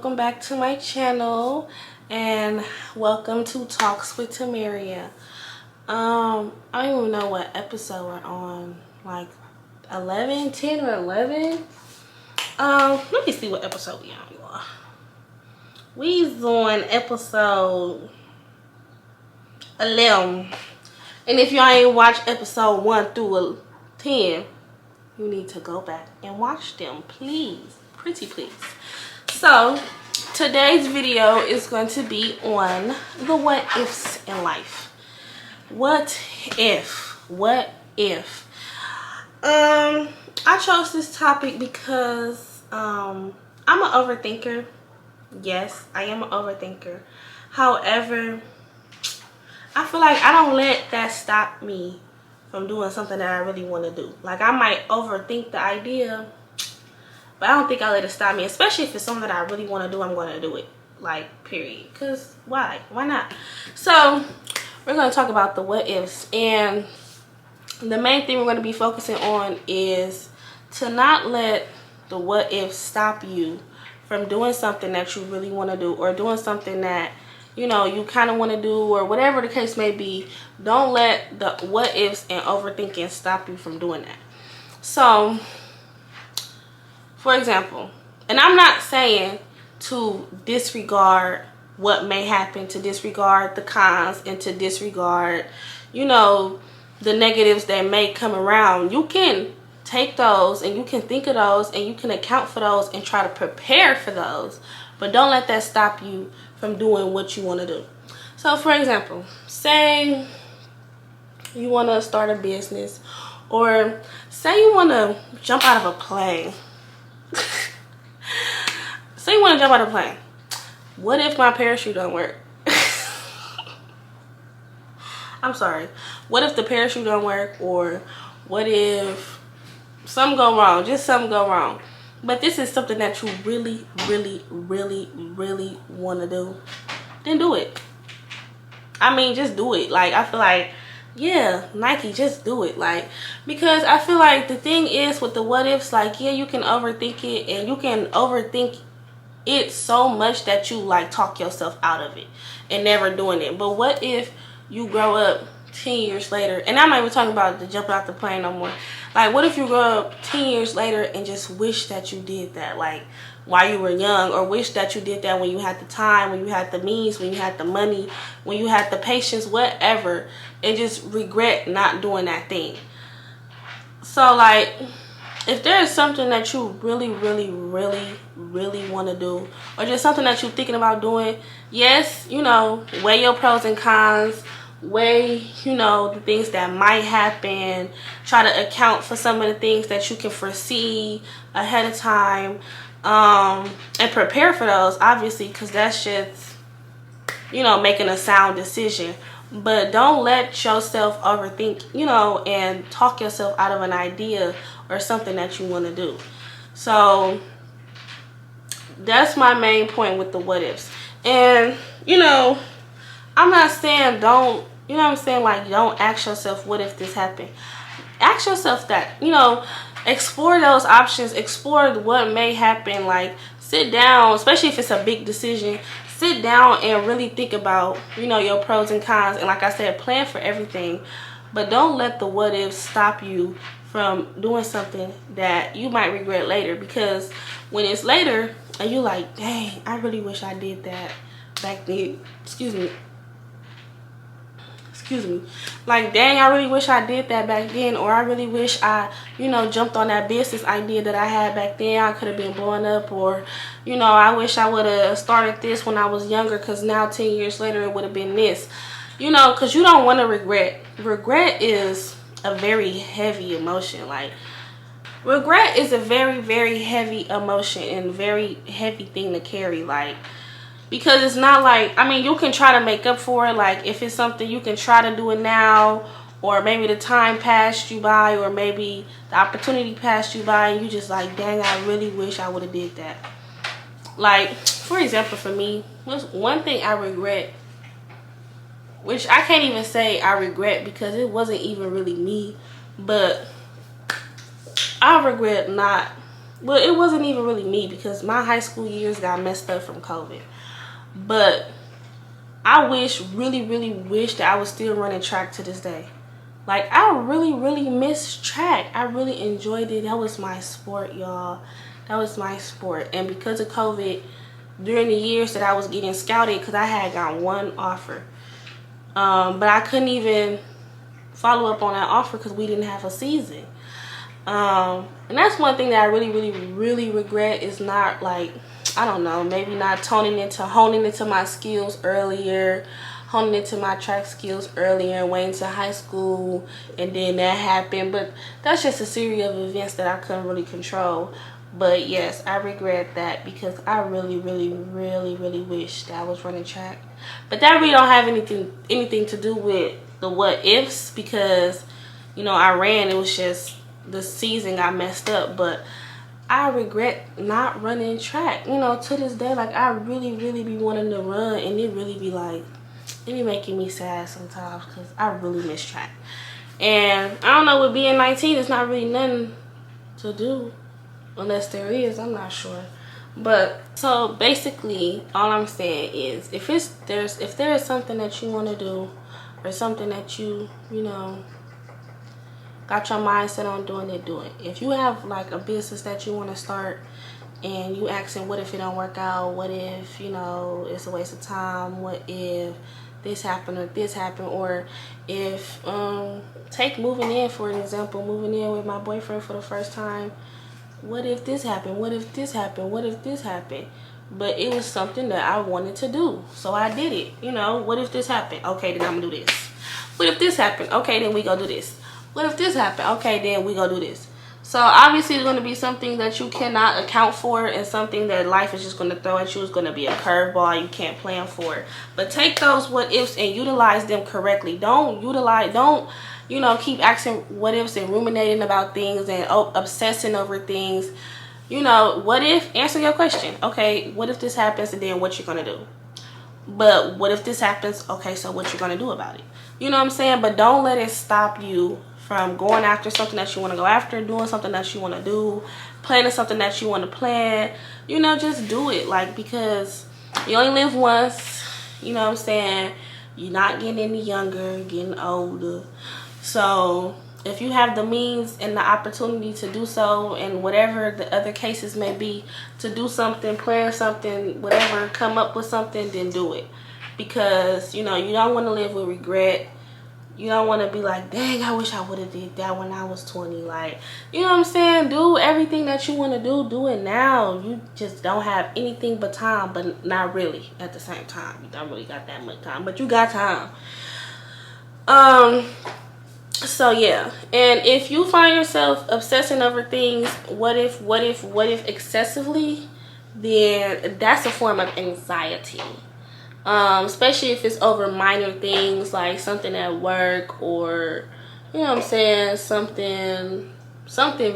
welcome back to my channel and welcome to Talks with Temaryia. I don't even know what episode we're on, like 11, 10 or 11. Let me see what episode we on, y'all. We's on episode 11. And if y'all ain't watched episode 1 through 10, you need to go back and watch them, please. Pretty please. So, today's video is going to be on the what ifs in life. What if? What if? I chose this topic because I'm an overthinker. Yes, I am an overthinker. However, I feel like I don't let that stop me from doing something that I really want to do. Like, I might overthink the idea, but I don't think I let it stop me. Especially if it's something that I really want to do, I'm going to do it. Like, period. Because why? Why not? So, we're going to talk about the what ifs. And the main thing we're going to be focusing on is to not let the what ifs stop you from doing something that you really want to do, or doing something that, you know, you kind of want to do, or whatever the case may be. Don't let the what ifs and overthinking stop you from doing that. So, for example, and I'm not saying to disregard what may happen, to disregard the cons, and to disregard, you know, the negatives that may come around. You can take those and you can think of those and you can account for those and try to prepare for those, but don't let that stop you from doing what you want to do. So, for example, say you want to start a business, or say you want to jump out of a plane. Say you want to jump out of a plane. What if my parachute don't work? I'm sorry. What if the parachute don't work, or what if something go wrong? Just something go wrong. But this is something that you really, really, really, really want to do. Then do it. I mean, just do it. Like, I feel like, yeah, Nike, just do it. Like, because I feel like the thing is with the what ifs, like, yeah, you can overthink it, and you can overthink it so much that you like talk yourself out of it and never doing it. But what if you grow up 10 years later, and I'm not even talking about the jumping out the plane no more. Like, what if you grow up 10 years later and just wish that you did that, like, while you were young, or wish that you did that when you had the time, when you had the means, when you had the money, when you had the patience, whatever, and just regret not doing that thing. So, like, if there is something that you really, really, really, really want to do, or just something that you're thinking about doing, yes, you know, weigh your pros and cons, weigh, you know, the things that might happen, try to account for some of the things that you can foresee ahead of time, and prepare for those, obviously, because that's just, you know, making a sound decision. But don't let yourself overthink, you know, and talk yourself out of an idea or something that you want to do. So that's my main point with the what ifs. And, you know, I'm not saying don't, you know what I'm saying, like, don't ask yourself, what if this happened? Ask yourself that, you know, explore those options, explore what may happen. Like, sit down, especially if it's a big decision, sit down and really think about, you know, your pros and cons. And like I said, plan for everything, but don't let the what ifs stop you from doing something that you might regret later. Because when it's later and you like, dang, I really wish I did that back then. Excuse me. Like, dang, I really wish I did that back then, or I really wish I, you know, jumped on that business idea that I had back then. I could have been blowing up, or, you know, I wish I would have started this when I was younger, because now 10 years later it would have been this. You know, because you don't want to regret. Regret is a very heavy emotion. Like, regret is a very, very heavy emotion and very heavy thing to carry. Like, because it's not like, I mean, you can try to make up for it. Like, if it's something, you can try to do it now, or maybe the time passed you by, or maybe the opportunity passed you by, and you just like, dang, I really wish I would have did that. Like, for example, for me, what's one thing I regret, which I can't even say I regret because it wasn't even really me, but I regret not well, it wasn't even really me because my high school years got messed up from COVID. But I really wish that I was still running track to this day. Like, I really miss track. I really enjoyed it. That was my sport, y'all. That was my sport. And because of COVID, during the years that I was getting scouted, because I had got one offer. But I couldn't even follow up on that offer because we didn't have a season. And that's one thing that I really regret is not, like, I don't know, maybe not honing into my skills earlier, honing into my track skills earlier, waiting to high school, and then that happened. But that's just a series of events that I couldn't really control. But yes, I regret that because I really wish that I was running track. But that really don't have anything to do with the what ifs, because, you know, I ran. It was just the season got messed up. But I regret not running track. You know, to this day, like, I really be wanting to run, and it really be like, it be making me sad sometimes because I really miss track. And I don't know, with being 19, it's not really nothing to do. Unless there is, I'm not sure. But so basically, all I'm saying is, if there is something that you want to do, or something that you know, got your mindset on doing it, do it. If you have like a business that you want to start, and you asking, what if it don't work out? What if, you know, it's a waste of time? What if this happened or this happened? Or if take moving in for an example, moving in with my boyfriend for the first time. What if this happened? What if this happened? What if this happened? But it was something that I wanted to do, so I did it. You know, what if this happened? Okay, then I'm gonna do this. What if this happened? Okay, then we go do this. What if this happened? Okay, then we go do this. So obviously, it's going to be something that you cannot account for, and something that life is just going to throw at you. It's going to be a curveball you can't plan for. But take those what ifs and utilize them correctly. Don't you know, keep asking what ifs and ruminating about things and obsessing over things. You know, what if, answer your question. Okay, what if this happens, and then what you're going to do? But what if this happens? Okay, so what you're going to do about it? You know what I'm saying? But don't let it stop you from going after something that you want to go after, doing something that you want to do, planning something that you want to plan. You know, just do it. Like, because you only live once. You know what I'm saying? You're not getting any younger, getting older. So if you have the means and the opportunity to do so, and whatever the other cases may be, to do something, plan something, whatever, come up with something, then do it. Because, you know, you don't want to live with regret. You don't want to be like, dang, I wish I would have did that when I was 20. Like, you know what I'm saying? Do everything that you want to do. Do it now. You just don't have anything but time, but not really at the same time. You don't really got that much time, but you got time. So yeah, and if you find yourself obsessing over things, what if excessively, then that's a form of anxiety. Especially if it's over minor things, like something at work, or, you know what I'm saying, something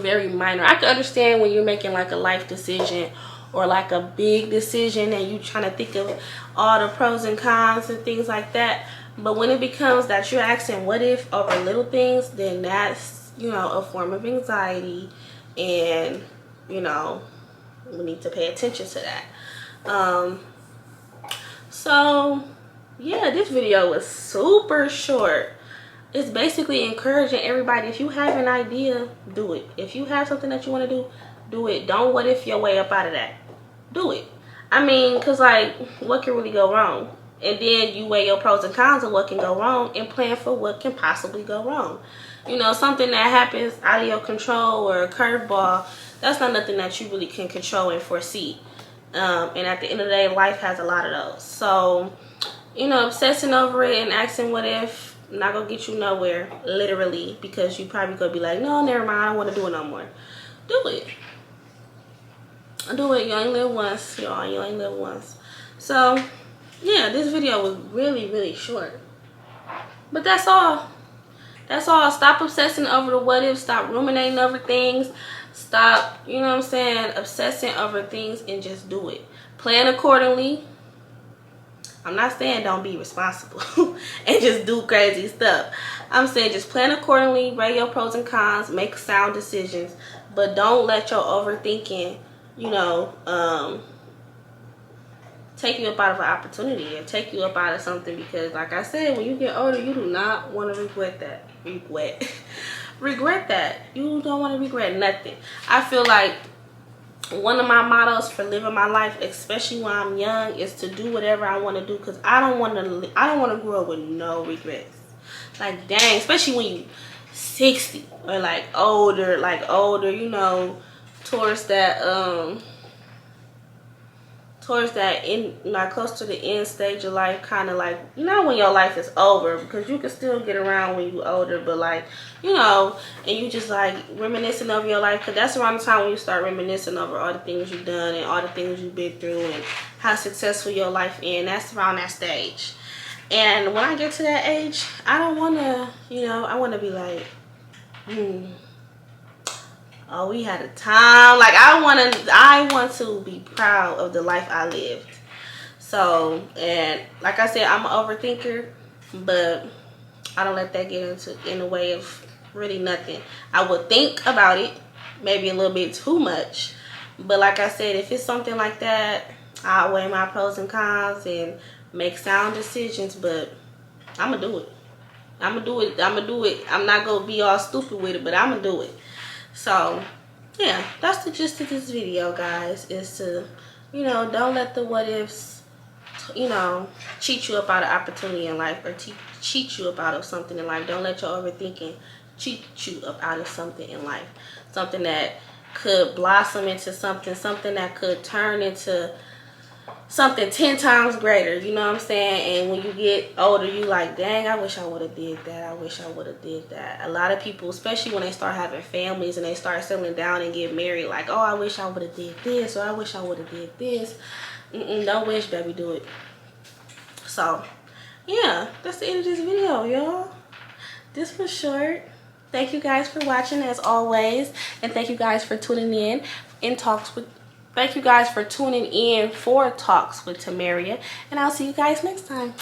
very minor. I can understand when you're making like a life decision or like a big decision, and you trying to think of all the pros and cons and things like that. But when it becomes that you're asking what if over little things, then that's, you know, a form of anxiety, and, you know, we need to pay attention to that. So yeah, this video was super short. It's basically encouraging everybody, if you have an idea, do it. If you have something that you want to do, do it. Don't what if your way up out of that. Do it. I mean, because, like, what can really go wrong? And then you weigh your pros and cons of what can go wrong and plan for what can possibly go wrong. You know, something that happens out of your control, or a curveball, that's not nothing that you really can control and foresee. And at the end of the day, life has a lot of those. So, you know, obsessing over it and asking what if, not gonna get you nowhere, literally, because you probably gonna be like, no, never mind, I don't want to do it no more. Do it. Do it. You only live once, y'all. You only live once. So yeah, this video was really short, but that's all. That's all. Stop obsessing over the what if. Stop ruminating over things. Stop, you know what I'm saying, obsessing over things, and just do it. Plan accordingly. I'm not saying don't be responsible and just do crazy stuff. I'm saying just plan accordingly, weigh your pros and cons, make sound decisions. but don't let your overthinking, you know, take you up out of an opportunity and take you up out of something. Because like I said, when you get older, you do not want to regret that. Regret that. You don't want to regret nothing. I feel like one of my mottos for living my life, especially when I'm young, is to do whatever I want to do, because I don't want to grow up with no regrets. Like, dang, especially when you 60 or like older, you know, towards that in, like, close to the end stage of life, kind of like, you know, when your life is over, because you can still get around when you older, but like, you know, and you just like reminiscing over your life, because that's around the time when you start reminiscing over all the things you've done and all the things you've been through and how successful your life is. That's around that stage. And when I get to that age, I don't want to, you know, I want to be like, oh, we had a time. Like, I want to be proud of the life I lived. So, and like I said, I'm an overthinker, but I don't let that get in the way of really nothing. I would think about it, maybe a little bit too much, but like I said, if it's something like that, I'll weigh my pros and cons and make sound decisions. But I'm gonna do it. I'm gonna do it. I'm not gonna be all stupid with it, but I'm gonna do it. So, yeah, that's the gist of this video, guys, is to, you know, don't let the what ifs, you know, cheat you up out of opportunity in life, or cheat you up out of something in life. Don't let your overthinking cheat you up out of something in life. Something that could blossom into something that could turn into something 10 times greater, you know what I'm saying? And when you get older, you like, dang, I wish I would have did that. I wish I would have did that. A lot of people, especially when they start having families and they start settling down and get married, like, oh, I wish I would have did this, or I wish I would have did this. Don't wish, baby, do it. So, yeah, that's the end of this video, y'all. This was short. Thank you guys for watching, as always, and thank you guys for tuning in Thank you guys for tuning in for Talks with Temaryia, and I'll see you guys next time.